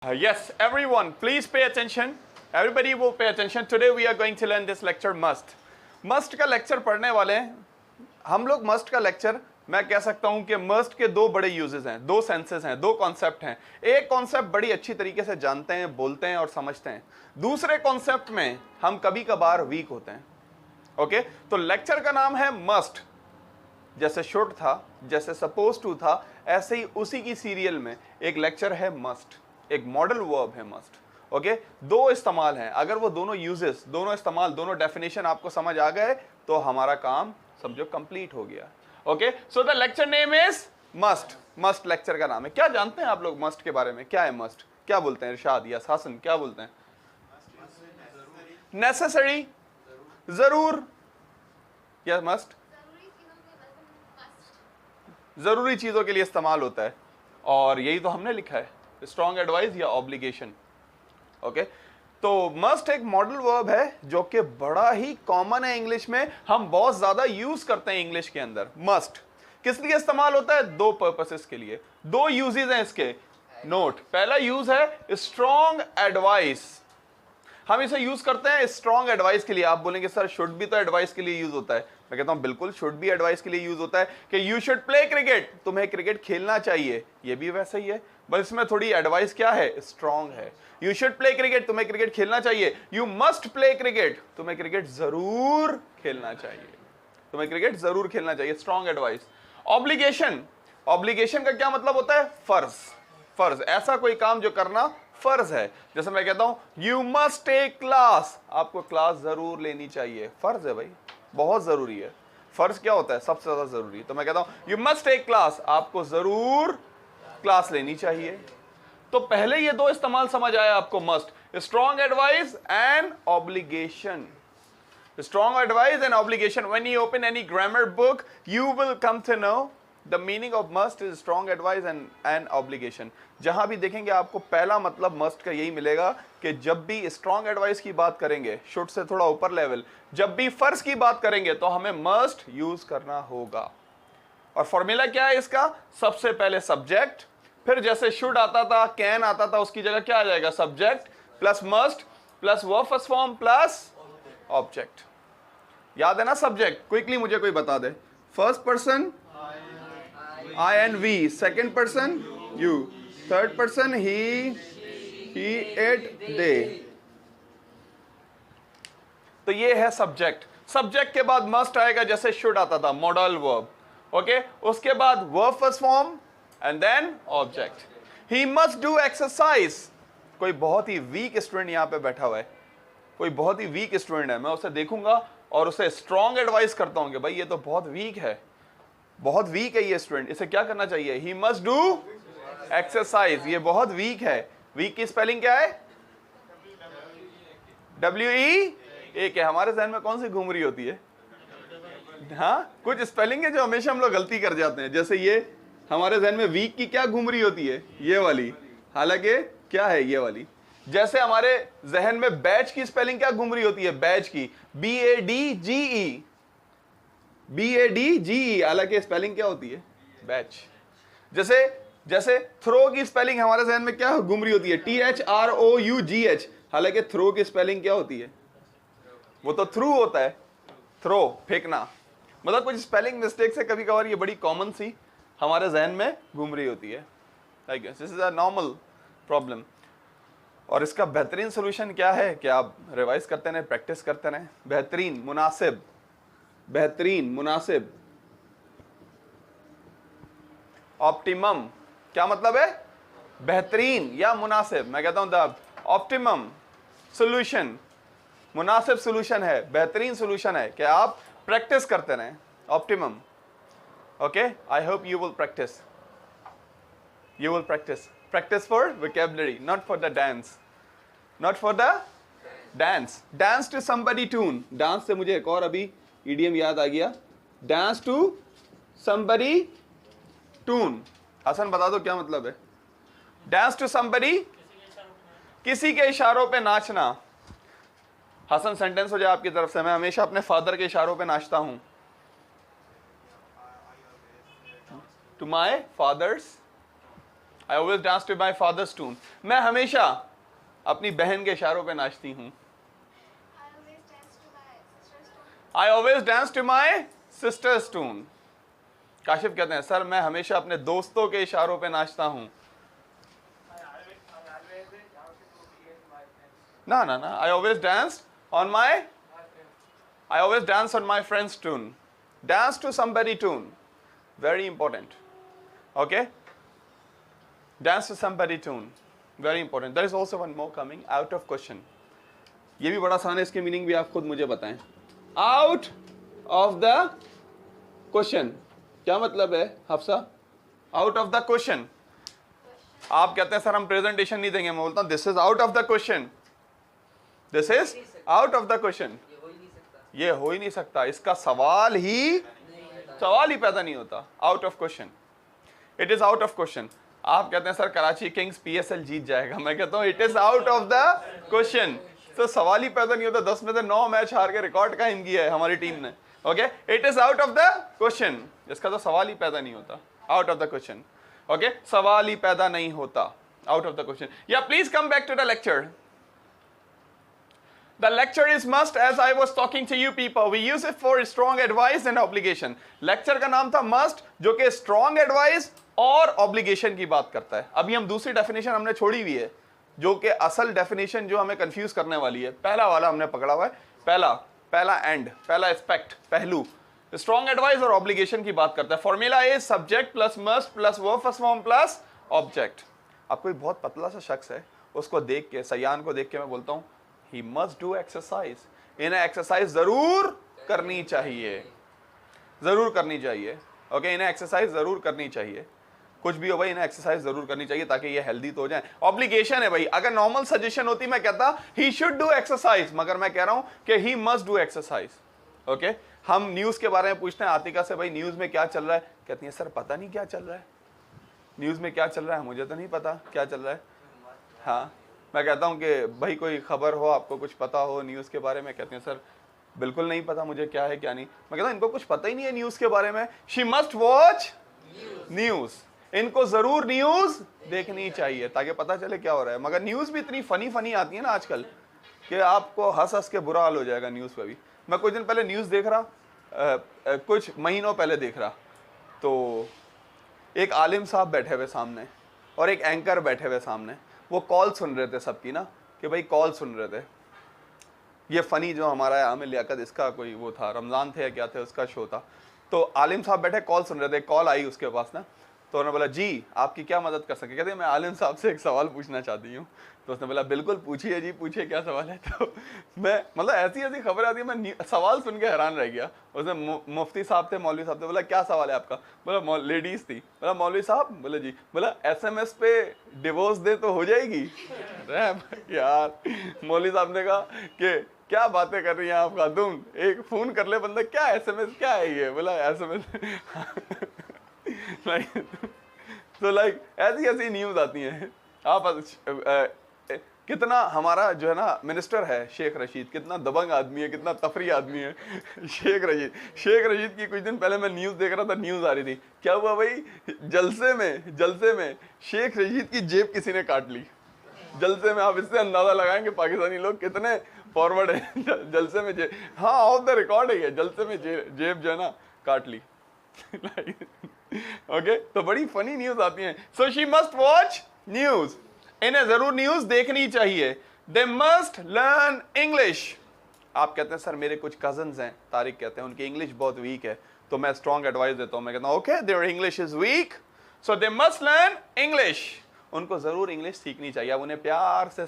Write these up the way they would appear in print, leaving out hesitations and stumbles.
Yes, everyone, please pay attention. Everybody will pay attention. Today we are going to learn this lecture must. Must का lecture पढ़ने वाले हैं हम लोग. Must का लेक्चर मैं कह सकता हूं कि मस्ट के दो बड़े यूजेस हैं, दो सेंसेस हैं, दो कॉन्सेप्ट हैं. एक कॉन्सेप्ट बड़ी अच्छी तरीके से जानते हैं, बोलते हैं और समझते हैं. दूसरे कॉन्सेप्ट में हम कभी कभार वीक होते हैं. ओके, तो लेक्चर का नाम है मस्ट. जैसे शुड था, जैसे सपोज टू था, ऐसे ही उसी की सीरियल में एक लेक्चर है मस्ट. एक मॉडल वर्ब है मस्ट. ओके, दो इस्तेमाल हैं. अगर वो दोनों यूजेस, दोनों इस्तेमाल, दोनों डेफिनेशन आपको समझ आ गए तो हमारा काम समझो कंप्लीट हो गया. Okay, so the lecture name is must. Must lecture का नाम है. क्या जानते हैं आप लोग मस्ट के बारे में? क्या है मस्ट? क्या बोलते हैं इरशाद या हसन, क्या बोलते हैं? नेसेसरी, जरूर. या मस्ट जरूरी चीजों के लिए इस्तेमाल होता है. और यही तो हमने लिखा है, स्ट्रॉन्ग एडवाइस या ऑब्लिगेशन. ओके, तो मस्ट एक मॉडल वर्ब है जो कि बड़ा ही कॉमन है इंग्लिश में. हम बहुत ज्यादा यूज करते हैं इंग्लिश के अंदर. मस्ट किस लिए इस्तेमाल होता है? दो पर्पसेस के लिए. दो यूजेस हैं इसके. नोट, पहला यूज है स्ट्रॉन्ग एडवाइस. हम इसे यूज करते हैं स्ट्रॉन्ग एडवाइस के लिए. आप बोलेंगे सर शुड भी तो एडवाइस के लिए यूज होता है. मैं कहता हूं बिल्कुल, शुड भी एडवाइस के लिए यूज होता है कि यू शुड प्ले क्रिकेट, तुम्हें क्रिकेट खेलना चाहिए. ये भी वैसे ही है, बस इसमें थोड़ी एडवाइस क्या है? स्ट्रॉन्ग है. यू शुड प्ले क्रिकेट, तुम्हें क्रिकेट खेलना चाहिए. यू मस्ट प्ले क्रिकेट, तुम्हें क्रिकेट जरूर खेलना चाहिए. तुम्हें क्रिकेट जरूर खेलना चाहिए. Strong advice. ऑब्लिगेशन, ऑब्लिगेशन का क्या मतलब होता है? फर्ज. फर्ज, ऐसा कोई काम जो करना फर्ज है. जैसे मैं कहता हूं यू मस्ट टेक क्लास, आपको क्लास जरूर लेनी चाहिए. फर्ज है भाई, बहुत जरूरी है. फर्ज क्या होता है? सबसे ज्यादा जरूरी. तो मैं कहता हूं यू मस्ट टेक क्लास, आपको जरूर क्लास लेनी चाहिए. तो पहले ये दो इस्तेमाल समझ आया आपको must. Strong advice and obligation. Strong advice and obligation. When you open any grammar book you will come to know the meaning of must is strong advice and obligation. जहां भी देखेंगे आपको पहला मतलब मस्ट का यही मिलेगा कि जब भी स्ट्रॉन्ग एडवाइस की बात करेंगे, शुड से थोड़ा ऊपर लेवल, जब भी फर्ज की बात करेंगे तो हमें मस्ट यूज करना होगा. और फॉर्मूला क्या है इसका? सबसे पहले सब्जेक्ट, फिर जैसे शुड आता था, कैन आता था, उसकी जगह क्या आ जाएगा? Subject plus must plus verb first form plus object. याद है ना सब्जेक्ट? क्विकली मुझे कोई बता दे. First person I and we, second person you, third person he it they. तो ये है सब्जेक्ट. सब्जेक्ट के बाद मस्ट आएगा जैसे शुड आता था, मॉडल वर्ब. ओके, उसके बाद verb first form and then object. He must do exercise. कोई बहुत ही वीक स्टूडेंट यहां पे बैठा हुआ है, कोई बहुत ही वीक स्टूडेंट है, मैं उसे देखूंगा और उसे स्ट्रॉन्ग एडवाइस करता हूं कि भाई ये तो बहुत वीक है, बहुत वीक है ये स्टूडेंट, इसे क्या करना चाहिए? ही मस्ट डू एक्सरसाइज. ये बहुत वीक है. वीक की स्पेलिंग क्या है? WEAK. हमारे जहन में कौन सी घूम रही होती है? हाँ, कुछ स्पेलिंग है जो हमेशा हम लोग गलती कर जाते हैं. जैसे ये हमारे जहन में वीक की क्या घूम रही होती है? ये वाली. हालांकि क्या है? ये वाली. जैसे हमारे जहन में बैच की स्पेलिंग क्या घूम रही होती है? बैच की BADGE. BADGE, हालांकि स्पेलिंग क्या होती है? बैच. जैसे थ्रो की स्पेलिंग हमारे जहन में क्या घूम रही होती है? THROUGH, हालांकि थ्रो की स्पेलिंग क्या होती है? वो तो थ्रू होता है. थ्रो, फेंकना. मतलब कुछ स्पेलिंग मिस्टेक से कभी कभार ये बड़ी कॉमन सी हमारे जहन में घूम रही होती है. I guess this is a normal problem. और इसका बेहतरीन सोल्यूशन क्या है कि आप रिवाइज करते रहें, प्रैक्टिस करते रहें. बेहतरीन, मुनासिब. बेहतरीन, मुनासिब. ऑप्टिमम क्या मतलब है? बेहतरीन या मुनासिब. मैं कहता हूं द ऑप्टिमम सोल्यूशन, मुनासिब सोल्यूशन है, बेहतरीन सोल्यूशन है कि आप प्रैक्टिस करते रहें. Optimum. Okay, I hope you will practice. You will practice. Practice for vocabulary, not for the dance. Not for the dance. Dance to somebody tune. Dance से मुझे एक और अभी idiom याद आ गया. Dance to somebody tune. Hasan बता दो क्या मतलब है? Dance to somebody, किसी के इशारों पे नाचना. हसन सेंटेंस हो जाए आपकी तरफ से. मैं हमेशा अपने फादर के इशारों पे नाचता हूं. To my father's I always dance to my father's tune. मैं हमेशा अपनी बहन के इशारों पे नाचती हूँ. I always dance to my sister's tune. Kashif कहते हैं सर मैं हमेशा अपने दोस्तों के इशारों पे नाचता हूँ. ना ना ना, I always dance on my friend's tune. Dance to somebody tune. Very important. Okay? Dance to somebody tune. Very important. There is also one more coming. Out of question. ये भी बड़ा आसान है, इसके मीनिंग भी आप खुद मुझे बताएं. Out of the question. क्या मतलब है Hafsa? Out of the question. आप कहते हैं सर हम प्रेजेंटेशन नहीं देंगे, मैं बोलता हूँ this is out of the question. This is out of the question. ये हो ही नहीं सकता, इसका सवाल ही पैदा नहीं होता. Out of question. It is out of question. आप कहते हैं सर कराची किंग्स PSL जीत जाएगा, मैं कहता हूँ it is out of the question. तो सवाल ही पैदा नहीं होता. 10 में से 9 मैच हार के रिकॉर्ड कायम किया है हमारी टीम ने. Okay, it is out of the question. इसका तो सवाल ही पैदा नहीं होता. Out of the question. Okay, सवाल ही पैदा नहीं होता. Out of the question. या please come back to the lecture. The lecture is must, as I was talking to you people. We use it for strong advice and obligation. Lecture का नाम था must, जो कि strong advice और obligation की बात करता है. अभी हम दूसरी definition हमने छोड़ी हुई है, जो कि असल definition जो हमें confuse करने वाली है. पहला वाला हमने पकड़ा हुआ है. पहला end, पहला aspect, पहलू. Strong advice और obligation की बात करता है. Formula is subject plus must plus verb first form plus object. अब कोई बहुत पतला सा शख्स है, उसको देख के, सयान को देख के मैं बोलता हूँ He must do exercise. इन्हें एक्सरसाइज जरूर करनी चाहिए. ओके, इन्हें एक्सरसाइज जरूर करनी चाहिए. कुछ भी हो भाई, इन्हें एक्सरसाइज जरूर करनी चाहिए ताकि ये हेल्दी तो हो जाए. ऑब्लिगेशन है भाई. अगर नॉर्मल सजेशन होती मैं कहता ही शुड डू एक्सरसाइज, मगर मैं कह रहा हूं कि ही मस्ट डू एक्सरसाइज. ओके, हम न्यूज के बारे में पूछते हैं आतिका से, भाई न्यूज में क्या चल रहा है? कहती है सर पता नहीं क्या चल रहा है. न्यूज में क्या चल रहा है मुझे तो नहीं पता क्या चल रहा है. हाँ, मैं कहता हूँ कि भाई कोई खबर हो, आपको कुछ पता हो न्यूज़ के बारे में? कहते हैं सर बिल्कुल नहीं पता मुझे क्या है क्या नहीं. मैं कहता हूँ इनको कुछ पता ही नहीं है न्यूज़ के बारे में. She must watch news. इनको ज़रूर न्यूज़ देखनी चाहिए ताकि पता चले क्या हो रहा है. मगर न्यूज़ भी इतनी फ़नी आती है ना आजकल कि आपको हंस के बुरा हाल हो जाएगा न्यूज़ पे भी. मैं कुछ दिन पहले न्यूज़ देख रहा, कुछ महीनों पहले देख रहा, तो एक आलिम साहब बैठे हुए सामने और एक एंकर बैठे हुए सामने. वो कॉल सुन रहे थे सबकी ना, कि भाई कॉल सुन रहे थे. ये फ़नी जो हमारा है आमिर लियाकत, इसका कोई वो था, रमज़ान थे या क्या थे, उसका शो था. तो आलिम साहब बैठे कॉल सुन रहे थे. कॉल आई उसके पास ना, तो उन्होंने बोला जी आपकी क्या मदद कर सके? कहते मैं आलिम साहब से एक सवाल पूछना चाहती हूँ. तो उसने बोला बिल्कुल पूछिए जी, पूछिए क्या सवाल है. तो मैं मतलब ऐसी खबर आती है, मैं सवाल सुन के हैरान रह गया. उसने मुफ्ती साहब थे, मौलवी साहब थे. बोला क्या सवाल है आपका? बोला लेडीज़ थी. बोला मौलवी साहब? बोले जी. बोला SMS पे डिवोर्स दे तो हो जाएगी? यार मौलवी साहब ने कहा कि क्या बातें कर रही हैं आप खातून, एक फ़ोन कर ले बंदा, क्या SMS क्या है ये? बोला SMS. तो लाइक ऐसी न्यूज़ आती हैं. आप कितना हमारा जो है ना मिनिस्टर है शेख रशीद, कितना दबंग आदमी है, कितना तफरी आदमी है. शेख रशीद की कुछ दिन पहले मैं न्यूज़ देख रहा था, न्यूज़ आ रही थी. क्या हुआ भाई, जलसे में शेख रशीद की जेब किसी ने काट ली. जलसे में आप इससे अंदाज़ा लगाएंगे पाकिस्तानी लोग कितने फॉरवर्ड है. जलसे में जेब, हाँ ऑफ द रिकॉर्ड है ये, जलसे में जेब जो है ना काट ली. ओके, तो बड़ी फनी न्यूज़ आती हैं. So she must watch news. इन्हें जरूर न्यूज़ देखनी चाहिए. दे मस्ट लर्न इंग्लिश. आप कहते हैं सर मेरे कुछ कजन्स हैं, तारिक कहते हैं उनकी इंग्लिश बहुत वीक है, तो मैं स्ट्रॉन्ग एडवाइस देता हूँ. मैं कहता हूँ okay their English is weak, so they must learn English. उनको ज़रूर इंग्लिश सीखनी चाहिए. आप उन्हें प्यार से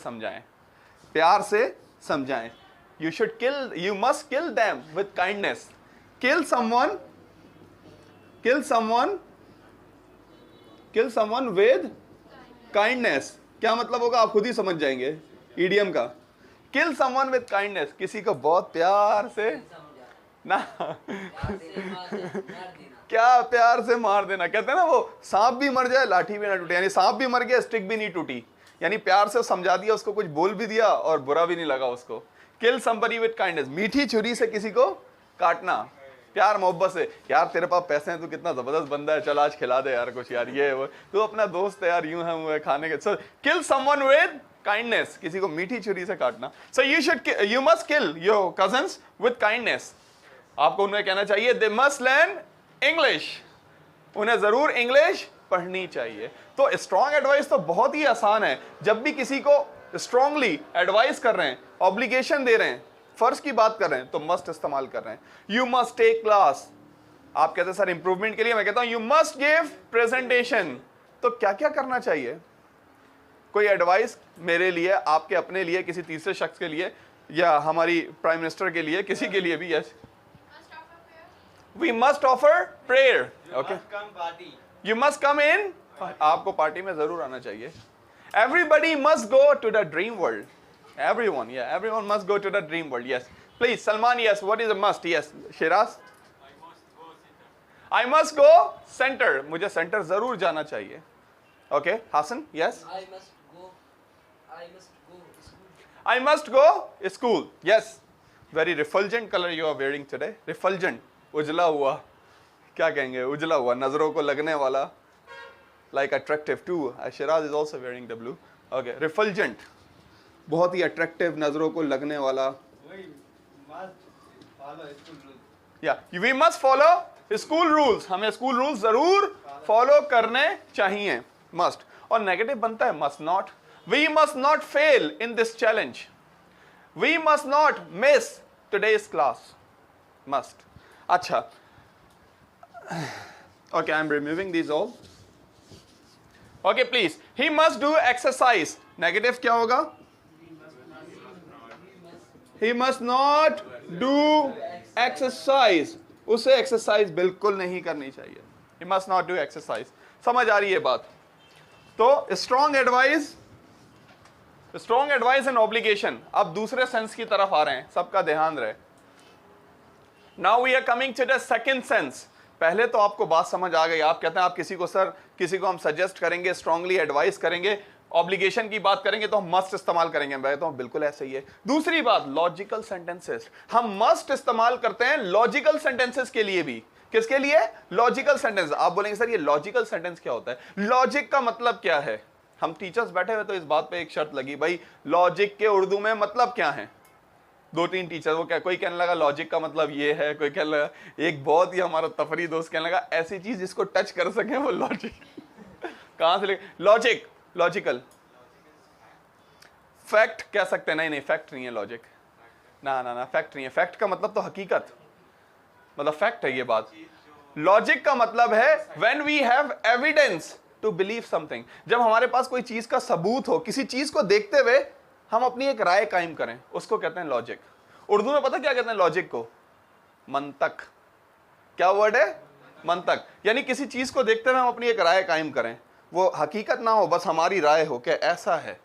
समझाएं. You must kill them with kindness. Kill someone with kindness. क्या मतलब होगा आप खुद ही समझ जाएंगे ईडियम का. किल समवन विद काइंडनेस, किसी को बहुत प्यार से ना क्या प्यार से मार देना. कहते हैं ना वो सांप भी मर जाए लाठी भी ना टूटे, यानी सांप भी मर गया स्टिक भी नहीं टूटी. यानी प्यार से समझा दिया उसको, कुछ बोल भी दिया और बुरा भी नहीं लगा उसको. किल समबडी विद काइंडनेस. मीठी छुरी से किसी को काटना. प्यार मोहब्बत से, यार तेरे पास पैसे हैं, तू कितना जबरदस्त बंदा है, चल आज खिला दे यार कुछ, यार ये वो, तू अपना दोस्त है यार, यूं है वो है खाने के। सो किल समवन विद काइंडनेस, किसी को मीठी छुरी से काटना। So you must kill your cousins with kindness. आपको उन्हें कहना चाहिए दे मस्ट लर्न इंग्लिश, उन्हें जरूर इंग्लिश पढ़नी चाहिए। तो स्ट्रॉन्ग एडवाइस तो बहुत ही आसान है। जब भी किसी को स्ट्रांगली एडवाइस कर रहे हैं, ऑब्लिगेशन दे रहे हैं, फर्ज की बात कर रहे हैं, तो मस्ट इस्तेमाल कर रहे हैं। यू मस्ट टेक क्लास, आप कहते हैं सर इंप्रूवमेंट के लिए, मैं कहता हूं यू मस्ट गिव प्रेजेंटेशन। तो क्या क्या करना चाहिए? कोई एडवाइस मेरे लिए, आपके अपने लिए, किसी तीसरे शख्स के लिए, या हमारी प्राइम मिनिस्टर के लिए, किसी के लिए भी? Yes, we must offer prayer. Okay, you must come in, आपको पार्टी में जरूर आना चाहिए। Everybody must go to the dream world, everyone, yeah, everyone must go to the dream world. Yes, please, Salman. Yes, what is a must? Yes, Shiraz. I must go center. मुझे center जरूर जाना चाहिए। Okay, Hassan. Yes. I must go school. I must go school. Yes. Very refulgent color you are wearing today. Refulgent, उजला हुआ, क्या कहेंगे, उजला हुआ, नजरों को लगने वाला, like attractive too. Shiraz is also wearing the blue. Okay, refulgent, बहुत ही अट्रैक्टिव, नजरों को लगने वाला। या we must follow school rules, हमें स्कूल रूल्स जरूर फॉलो करने चाहिए, मस्ट। और नेगेटिव बनता है must not. We must not fail in this challenge, we must not miss today's class, must. अच्छा, okay, I am removing this all. Okay please, he must do exercise, negative क्या होगा? He must not do exercise, उसे exercise बिल्कुल नहीं करनी चाहिए। He must not do exercise। समझ आ रही है बात? तो स्ट्रॉन्ग एडवाइस एंड ऑब्लिगेशन। अब दूसरे सेंस की तरफ आ रहे हैं, सबका ध्यान रहे। Now we are coming to the second sense. पहले तो आपको बात समझ आ गई, आप कहते हैं आप किसी को, सर किसी को हम सजेस्ट करेंगे, स्ट्रांगली एडवाइस करेंगे, ऑब्लिगेशन की बात करेंगे तो हम मस्ट इस्तेमाल करेंगे। मैं कहता हूं बिल्कुल ऐसे ही है। दूसरी बात, लॉजिकल सेंटेंसेस, हम मस्ट इस्तेमाल करते हैं लॉजिकल सेंटेंसेस के लिए भी। किसके लिए? Logical sentence. आप बोलेंगे सर ये लॉजिकल सेंटेंस क्या होता है? लॉजिक का मतलब क्या है? हम टीचर्स बैठे हुए तो इस बात पे एक शर्त लगी, भाई लॉजिक के उर्दू में मतलब क्या है? दो तीन टीचर, वो क्या, कोई कहने लगा लॉजिक का मतलब ये है, कोई कहने लगा, एक बहुत ही हमारा तफरी दोस्त कहने लगा ऐसी चीज जिसको टच कर सके वो लॉजिक। कहां से लॉजिक? लॉजिकल फैक्ट कह सकते हैं, नहीं फैक्ट नहीं है लॉजिक, ना फैक्ट नहीं है। फैक्ट का मतलब तो हकीकत, मतलब फैक्ट है ये बात। लॉजिक का मतलब है when we have evidence to believe something, जब हमारे पास कोई चीज का सबूत हो, किसी चीज को देखते हुए हम अपनी एक राय कायम करें, उसको कहते हैं लॉजिक। उर्दू में पता क्या कहते हैं लॉजिक को? मंतक। क्या वर्ड है? मंतक। यानी किसी चीज को देखते हुए हम अपनी एक राय कायम करें, वो हकीकत ना हो, बस हमारी राय हो कि ऐसा है,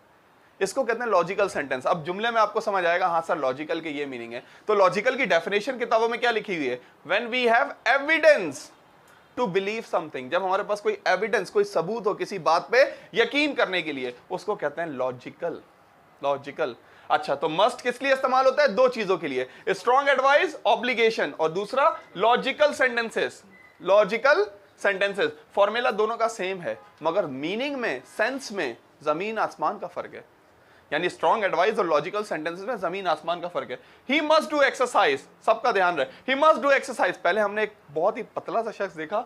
इसको कहते हैं लॉजिकल सेंटेंस। अब जुमले में आपको समझ आएगा, हाँ सर लॉजिकल के ये मीनिंग है। तो लॉजिकल की डेफिनेशन किताबों में क्या लिखी हुई है? When we have evidence to believe something, जब हमारे पास कोई एविडेंस, कोई सबूत हो किसी बात पे यकीन करने के लिए, उसको कहते हैं लॉजिकल। लॉजिकल। अच्छा, तो मस्ट किस लिए इस्तेमाल होता है? दो चीजों के लिए, स्ट्रॉन्ग एडवाइस, ऑब्लिगेशन, और दूसरा logical sentences. Logical sentences, formula दोनों का सेम है, मगर मीनिंग में, सेंस में जमीन आसमान का फर्क है। यानी स्ट्रॉन्ग एडवाइस और लॉजिकल सेंटेंसेस में जमीन आसमान का फर्क है। ही मस्ट डू एक्सरसाइज, सबका ध्यान रहे, ही मस्ट डू एक्सरसाइज। पहले हमने एक बहुत ही पतला सा शख्स देखा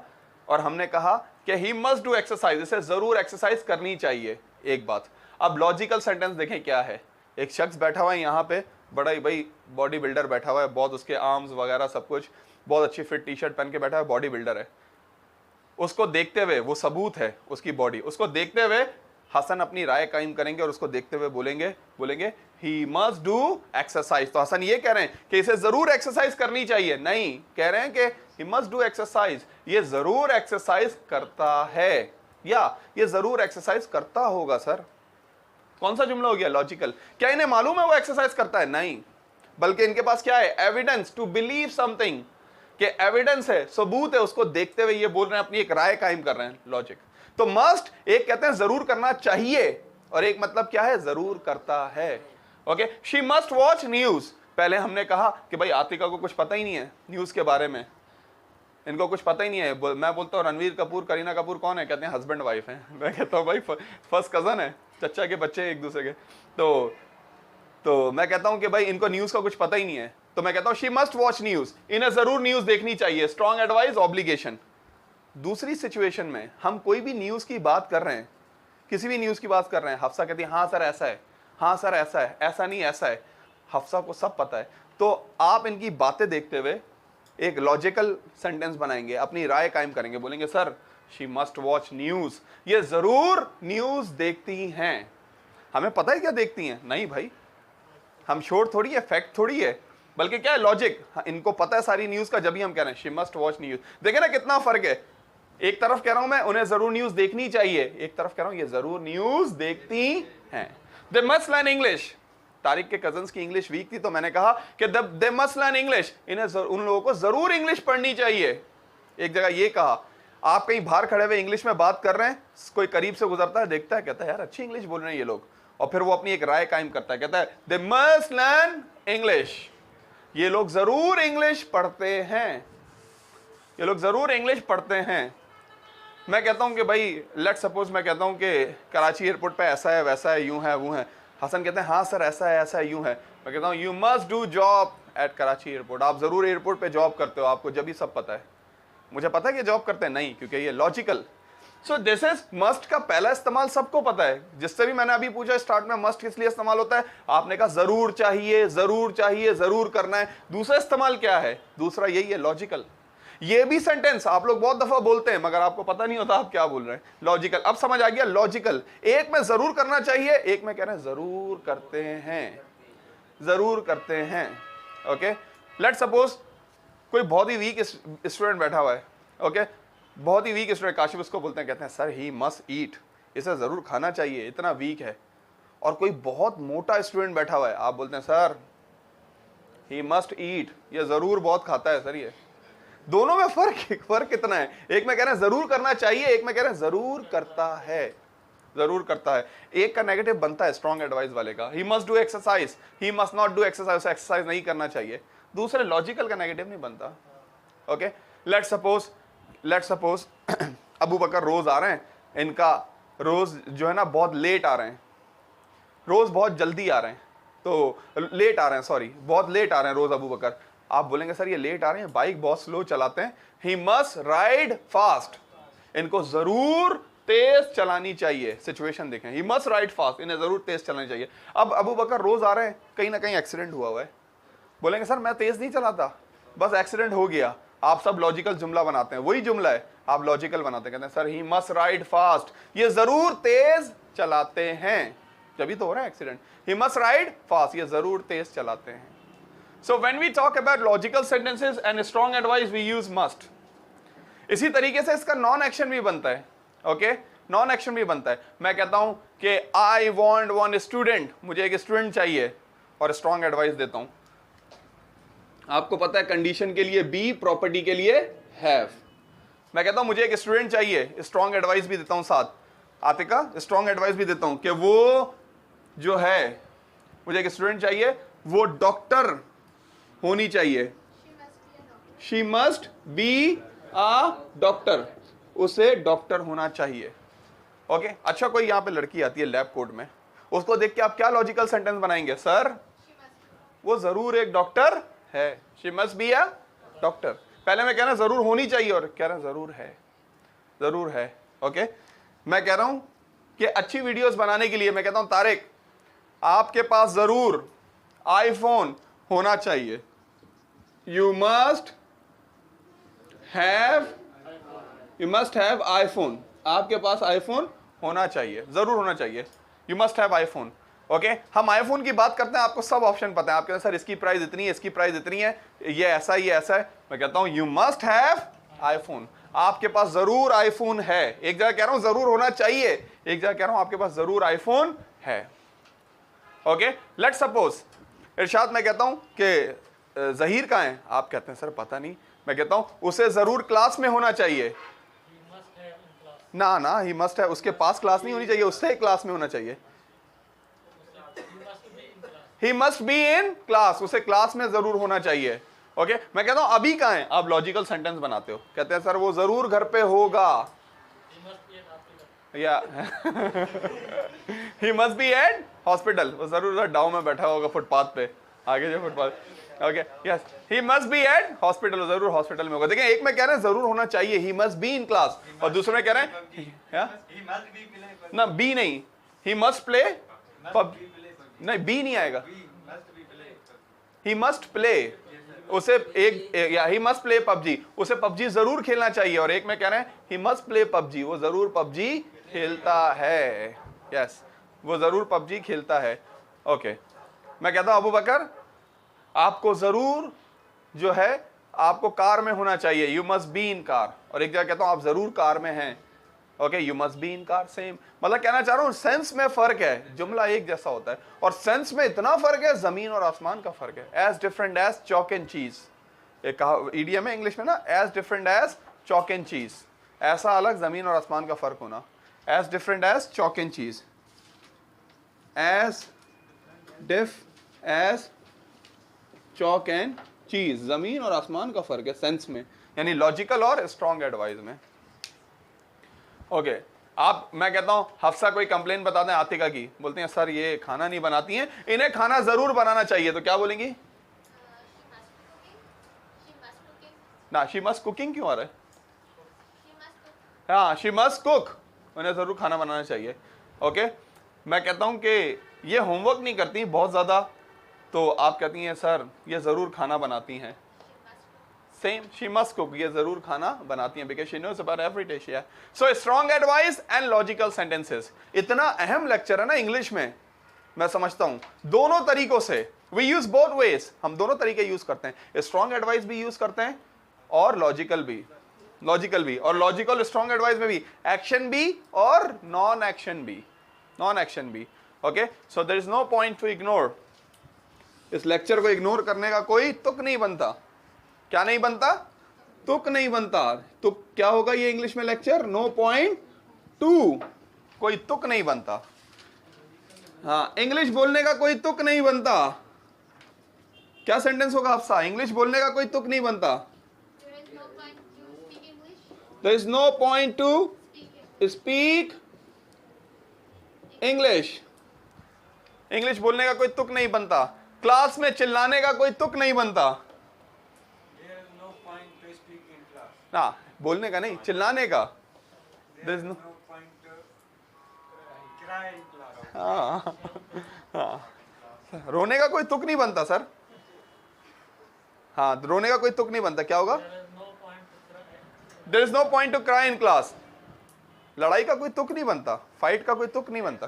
और हमने कहा कि ही मस्ट डू एक्सरसाइज, इसे जरूर एक्सरसाइज करनी चाहिए, एक बात। अब लॉजिकल सेंटेंस देखें क्या है। एक शख्स बैठा हुआ है यहाँ पे, बड़ा ही भाई बॉडी बिल्डर बैठा हुआ है, बहुत उसके आर्म्स वगैरह सब कुछ, बहुत अच्छी फिट टी शर्ट पहन के बैठा है, बॉडी बिल्डर है। उसको देखते हुए, वो सबूत है उसकी बॉडी, उसको देखते हुए हसन अपनी राय कायम करेंगे और उसको देखते हुए बोलेंगे ही मस्ट डू एक्सरसाइज। तो हसन ये कह रहे हैं कि इसे जरूर एक्सरसाइज करनी चाहिए, नहीं कह रहे हैं कि ही मस्ट डू एक्सरसाइज, ये जरूर एक्सरसाइज करता है या ये जरूर एक्सरसाइज करता होगा। सर कौन सा जुमला हो गया? लॉजिकल। क्या इन्हें मालूम है वो एक्सरसाइज करता है? नहीं, बल्कि इनके पास क्या है? एविडेंस टू बिलीव समथिंग, कि एविडेंस है, सबूत है, उसको देखते हुए ये बोल रहे हैं, अपनी एक राय कायम कर रहे हैं, लॉजिक। तो मस्ट एक कहते हैं जरूर करना चाहिए, और एक मतलब क्या है? जरूर करता है। Okay, she must watch news. पहले हमने कहा कि भाई आतिका को कुछ पता ही नहीं है न्यूज के बारे में, इनको कुछ पता ही नहीं है। मैं बोलता हूँ रणवीर कपूर करीना कपूर कौन है, कहते हैं हस्बैंड वाइफ है। मैं कहता हूँ भाई फर्स्ट कजन है, चचा के बच्चे एक दूसरे के। तो मैं कहता हूँ कि भाई इनको न्यूज़ का कुछ पता ही नहीं है। तो मैं कहता हूँ शी मस्ट वॉच न्यूज़, इन्हें ज़रूर न्यूज़ देखनी चाहिए। Strong advice obligation. दूसरी सिचुएशन में हम कोई भी न्यूज़ की बात कर रहे हैं, किसी भी न्यूज़ की बात कर रहे हैं, हफ्सा कहती है हाँ सर ऐसा है, हाँ सर ऐसा है, ऐसा नहीं ऐसा है। हफ्सा को सब पता है। तो आप इनकी बातें देखते हुए एक लॉजिकल सेंटेंस बनाएंगे, अपनी राय कायम करेंगे, बोलेंगे sir she must watch news, ये ज़रूर न्यूज़ देखती हैं। हमें पता है क्या देखती हैं? नहीं भाई, हम शोर थोड़ी है, फैक्ट थोड़ी है, बल्कि क्या है लॉजिक। इनको पता है सारी न्यूज़ का, जब भी हम कह रहे हैं शी मस्ट वॉच न्यूज़। देखे ना कितना फर्क है। एक तरफ कह रहा हूं मैं उन्हें जरूर न्यूज़ देखनी चाहिए, एक तरफ कह रहा हूं ये जरूर न्यूज़ देखती हैं। दे मस्ट लर्न इंग्लिश। तारिक के कजन्स की इंग्लिश वीक थी, तो मैंने कहा कि दे मस्ट लर्न इंग्लिश, इन्हें उन लोगों को जरूर इंग्लिश पढ़नी चाहिए। एक जगह ये कहा, आप कहीं बाहर खड़े हुए इंग्लिश में बात कर रहे हैं, कोई करीब से गुजरता है, देखता है, कहता है यार अच्छी इंग्लिश बोल रहे हैं ये लोग, और फिर वो अपनी एक राय कायम करता है, कहता है दे मस्ट लर्न इंग्लिश, ये लोग जरूर इंग्लिश पढ़ते हैं, ये लोग जरूर इंग्लिश पढ़ते हैं। मैं कहता हूं कि भाई लेट सपोज मैं कहता हूं कि कराची एयरपोर्ट पे ऐसा है वैसा है, यूं है वो है। हसन कहते हैं हाँ सर ऐसा है यूं है। मैं कहता हूं you must do job eight Karachi airport, आप जरूर एयरपोर्ट पे जॉब करते हो, आपको जब भी सब पता है। मुझे पता है कि जॉब करते हैं, नहीं, क्योंकि ये logical. So this is must का पहला इस्तेमाल सबको पता है। जिससे भी मैंने अभी पूछा स्टार्ट में मस्ट किस लिए इस्तेमाल होता है, आपने कहा जरूर चाहिए, जरूर चाहिए, जरूर करना है। दूसरा इस्तेमाल क्या है? दूसरा यही है, लॉजिकल। ये भी सेंटेंस आप लोग बहुत दफा बोलते हैं मगर आपको पता नहीं होता आप क्या बोल रहे हैं। लॉजिकल, अब समझ आ गया लॉजिकल। एक में जरूर करना चाहिए, एक में कह रहे हैं जरूर करते हैं, जरूर करते हैं। ओके, लेट सपोज कोई बहुत ही वीक स्टूडेंट बैठा हुआ है, ओके, बहुत ही वीक स्टूडेंट, काशिफ उसको बोलते हैं, कहते हैं सर ही मस्ट ईट, इसे जरूर खाना चाहिए, इतना वीक है। और कोई बहुत मोटा स्टूडेंट बैठा हुआ है, आप बोलते हैं सर ही मस्ट ईट, ये जरूर बहुत खाता है सर। ये दोनों में फर्क कितना है? एक में कह रहे हैं जरूर करना चाहिए, एक में कह रहे हैं जरूर करता है, जरूर करता है। एक का नेगेटिव बनता है स्ट्रॉन्ग एडवाइस वाले का, ही must do exercise, he must not do exercise, exercise नहीं करना चाहिए। दूसरे लॉजिकल का नेगेटिव नहीं बनता। ओके, लेट सपोज अबू बकर रोज आ रहे हैं, इनका रोज जो है ना बहुत लेट आ रहे हैं, रोज बहुत जल्दी आ रहे हैं, तो लेट आ रहे हैं, सॉरी बहुत लेट आ रहे हैं रोज अबू बकर। आप बोलेंगे सर ये लेट आ रहे हैं, बाइक बहुत स्लो चलाते हैं, ही मस्ट राइड फास्ट, इनको जरूर तेज चलानी चाहिए। सिचुएशन देखें, ही मस्ट राइड फास्ट, इन्हें जरूर तेज चलानी चाहिए। अब अबू बकर रोज आ रहे हैं, कहीं ना कहीं एक्सीडेंट हुआ है, बोलेंगे सर मैं तेज नहीं चलाता, बस एक्सीडेंट हो गया। आप सब लॉजिकल जुमला बनाते हैं, वही जुमला है आप लॉजिकल बनाते हैं, कहते हैं sir he must ride fast, ये जरूर तेज चलाते हैं, जब तो हो रहा है accident. He must ride fast, ये जरूर तेज चलाते हैं। So when we talk about logical sentences and strong advice, we use must. इसी तरीके से इसका नॉन एक्शन भी बनता है। ओके, नॉन एक्शन भी बनता है। मैं कहता हूं कि I want one student, मुझे एक स्टूडेंट चाहिए, और स्ट्रॉन्ग एडवाइस देता हूं। आपको पता है कंडीशन के लिए बी, प्रॉपर्टी के लिए हैव। मैं कहता हूं मुझे एक स्टूडेंट चाहिए, स्ट्रॉन्ग एडवाइस भी देता हूं साथ। आतिका, स्ट्रॉन्ग एडवाइस भी देता हूं कि वो जो है, मुझे एक स्टूडेंट चाहिए, वो डॉक्टर होनी चाहिए। She must be a doctor, उसे डॉक्टर होना चाहिए। ओके, अच्छा कोई यहाँ पे लड़की आती है लैब कोट में, उसको देख के आप क्या लॉजिकल सेंटेंस बनाएंगे? सर वो जरूर एक डॉक्टर है, she must be a doctor. पहले मैं कह रहा हूं जरूर होनी चाहिए, और कह रहा हूं जरूर है, जरूर है। ओके, मैं कह रहा हूं कि अच्छी वीडियोस बनाने के लिए मैं कहता हूं तारिक आपके पास जरूर आईफोन होना चाहिए, You must have iPhone, आपके पास आईफोन होना चाहिए, जरूर होना चाहिए। You must have iPhone। Okay, हम आईफोन की बात करते हैं, आपको सब ऑप्शन पता है, आप कहते हैं सर इसकी प्राइस इतनी है, इसकी प्राइस इतनी है, ये ऐसा है। मैं कहता हूं you must have iPhone, आपके पास जरूर आईफोन है। एक जगह कह रहा हूं जरूर होना चाहिए, एक जगह कह रहा हूं आपके पास जरूर आईफोन है। ओके, लेट्स सपोज इरशाद मैं कहता हूं कि जहीर कहाँ है, आप कहते हैं सर पता नहीं। मैं कहता हूं उसे जरूर क्लास में होना चाहिए। ना ही मस्ट है, उसके पास क्लास नहीं होनी चाहिए, उससे क्लास में होना चाहिए। ही मस्ट बी इन क्लास, उसे क्लास में जरूर होना चाहिए। ओके मैं कहता हूं अभी कहां है, आप लॉजिकल सेंटेंस बनाते हो, कहते हैं सर वो जरूर घर पे होगा, या he must be at hospital, वो जरूर डाउन में बैठा होगा फुटपाथ पे, आगे जो footpath, okay yes he must be at hospital, जरूर हॉस्पिटल में होगा। देखिए एक में कह रहे हैं जरूर होना चाहिए, ही मस्ट बी इन क्लास, और दूसरे में कह रहे हैं ना बी नहीं, ही मस्ट प्ले पब, नहीं बी नहीं आएगा, ही मस्ट प्ले, उसे एक या ही मस्ट प्ले पबजी, उसे पबजी जरूर खेलना चाहिए, और एक में कह रहे हैं ही मस्ट प्ले पबजी, वो जरूर पबजी खेलता है, यस वो जरूर पबजी खेलता है। ओके मैं कहता हूं अबू बकर आपको जरूर जो है आपको कार में होना चाहिए, you must be in car, और एक जगह कहता हूं आप जरूर कार में हैं, okay you must be in car, same मतलब कहना चाह रहा हूं सेंस में फर्क है, जुमला एक जैसा होता है, और सेंस में इतना फर्क है जमीन और आसमान का फर्क है, as different as chalk and cheese, एक कहा ईडीएम है इंग्लिश में ना, as different as chalk and cheese, ऐसा अलग जमीन और आसमान का फर्क होना, as different as chalk and cheese, as diff as chalk and cheese, जमीन और आसमान का फर्क है सेंस में, यानी लॉजिकल और स्ट्रॉन्ग एडवाइस में। ओके आप मैं कहता हूं हफ्सा कोई कंप्लेन बता दें आतिका की, बोलते हैं सर ये खाना नहीं बनाती हैं, इन्हें खाना जरूर बनाना चाहिए, तो क्या बोलेंगी ना, शी मस्ट कुकिंग क्यों आ रहा है, हाँ शी मस्ट कुक, उन्हें जरूर खाना बनाना चाहिए। ओके मैं कहता हूं कि ये होमवर्क नहीं करती बहुत ज्यादा, तो आप कहती हैं सर ये जरूर खाना बनाती हैं, सेम शी मस्ट कुक, ये जरूर खाना बनाती हैं, because she knows about every dish. या so strong advice and logical sentences, इतना अहम लेक्चर है ना इंग्लिश में, मैं समझता हूं दोनों तरीकों से, वी यूज बोथ वेज, हम दोनों तरीके यूज करते हैं, स्ट्रॉन्ग एडवाइस भी यूज करते हैं और लॉजिकल भी, और लॉजिकल स्ट्रॉन्ग एडवाइस में भी एक्शन भी और नॉन एक्शन भी, okay so there is no point to ignore, इस लेक्चर को इग्नोर करने का कोई तुक नहीं बनता, क्या नहीं बनता, तुक नहीं बनता, तुक क्या होगा ये इंग्लिश में लेक्चर, नो पॉइंट टू, कोई तुक नहीं बनता, हाँ इंग्लिश बोलने का कोई तुक नहीं बनता, क्या सेंटेंस होगा अफसा, इंग्लिश बोलने का कोई तुक नहीं बनता, there is no point to speak English, English बोलने का कोई तुक नहीं बनता, क्लास में चिल्लाने का कोई तुक नहीं बनता, ना बोलने का नहीं, चिल्लाने का, हाँ रोने का कोई तुक नहीं बनता सर, हाँ रोने का कोई तुक नहीं बनता, क्या होगा, there is no point to cry in class, लड़ाई का कोई तुक नहीं बनता, फाइट का कोई तुक नहीं बनता,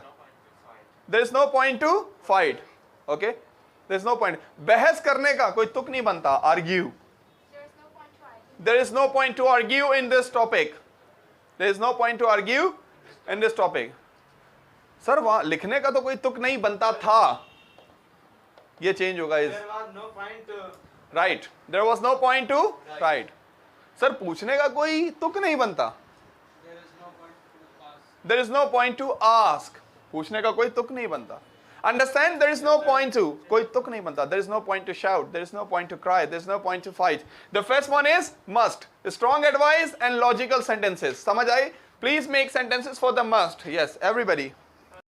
there is no point to fight, okay there is no point, बहस करने का कोई तुक नहीं बनता, argue, there is no point to argue in this topic, there is no point to argue in this topic, sir वहां लिखने का तो कोई तुक नहीं बनता था, ये चेंज होगा, इस right, there was no point to write, sir पूछने का कोई तुक नहीं बनता, there is no point to ask, पूछने का कोई तुक नहीं बनता, understand, there is no point to, कोई तुक नहीं बनता, there is no point to shout, there is no point to cry, there is no point to fight, the first one is must, strong advice and logical sentences, समझ आई, please make sentences for the must, yes everybody।